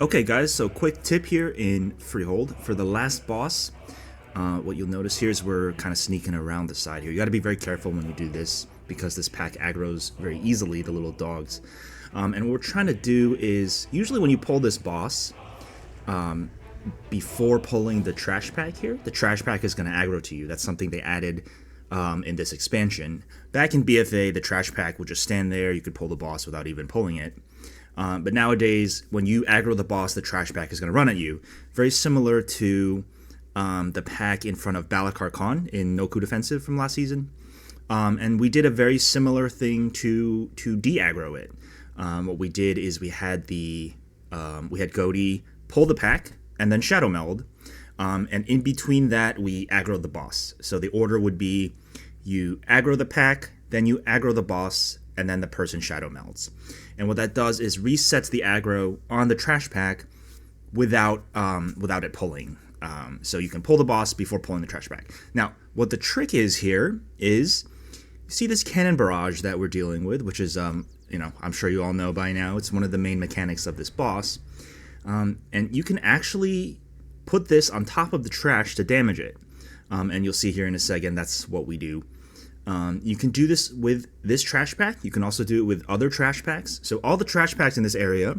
Okay guys, so quick tip here in Freehold. For the last boss, what you'll notice here is we're kind of sneaking around the side here. You got to be very careful when you do this because this pack aggroes very easily the little dogs. And what we're trying to do is, usually when you pull this boss, before pulling the trash pack here, the trash pack is going to aggro to you. That's something they added in this expansion. Back in BFA, the trash pack would just stand there. You could pull the boss without even pulling it. But nowadays, when you aggro the boss, the trash pack is going to run at you. Very similar to the pack in front of Balakar Khan in Noku Defensive from last season. And we did a very similar thing to de-aggro it. What we did is we had Godi pull the pack and then shadowmeld. And in between that, we aggroed the boss. So the order would be you aggro the pack, then you aggro the boss, and then the person shadow melds. And what that does is resets the aggro on the trash pack without it pulling. So you can pull the boss before pulling the trash pack. Now, what the trick is here is, you see this cannon barrage that we're dealing with, which is, I'm sure you all know by now, it's one of the main mechanics of this boss. And you can actually put this on top of the trash to damage it. And you'll see here in a second, that's what we do. You can do this with this trash pack. You can also do it with other trash packs. So all the trash packs in this area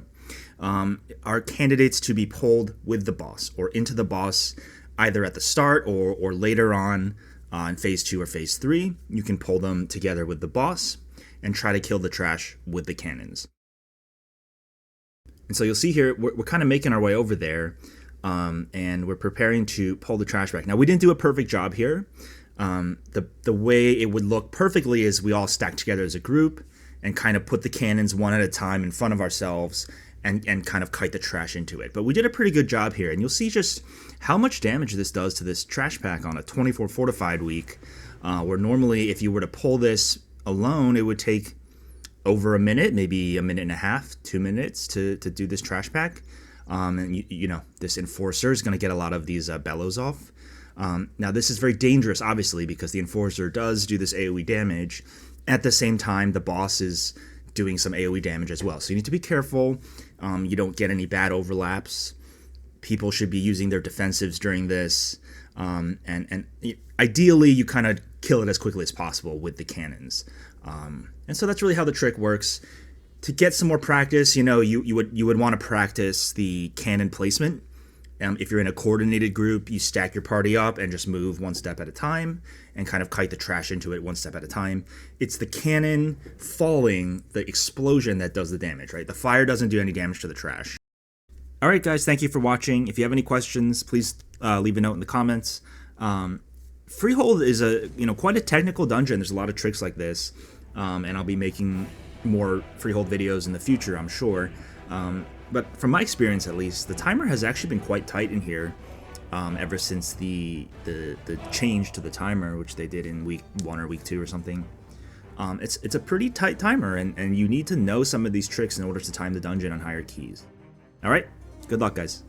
are candidates to be pulled with the boss or into the boss either at the start or later on in phase 2 or phase 3. You can pull them together with the boss and try to kill the trash with the cannons. And so you'll see here, we're kind of making our way over there and we're preparing to pull the trash pack. Now, we didn't do a perfect job here. The way it would look perfectly is we all stack together as a group and kind of put the cannons one at a time in front of ourselves and kind of kite the trash into it. But we did a pretty good job here, and you'll see just how much damage this does to this trash pack on a 24 fortified week, where normally if you were to pull this alone, it would take over a minute, maybe a minute and a half, 2 minutes to do this trash pack. And this enforcer is going to get a lot of these bellows off. Now this is very dangerous, obviously, because the enforcer does do this AoE damage. At the same time, the boss is doing some AoE damage as well. So you need to be careful. You don't get any bad overlaps. People should be using their defensives during this. And ideally, you kind of kill it as quickly as possible with the cannons. And so that's really how the trick works. To get some more practice, you would want to practice the cannon placement. If you're in a coordinated group, you stack your party up and just move one step at a time and kind of kite the trash into it one step at a time. It's the cannon falling, the explosion, that does the damage, right? The fire doesn't do any damage to the trash. All right, guys, thank you for watching. If you have any questions, please leave a note in the comments. Freehold is quite a technical dungeon. There's a lot of tricks like this, and I'll be making more Freehold videos in the future, I'm sure. But from my experience, at least, the timer has actually been quite tight in here ever since the change to the timer, which they did in week 1 or week 2 or something. It's a pretty tight timer, and you need to know some of these tricks in order to time the dungeon on higher keys. All right, good luck, guys.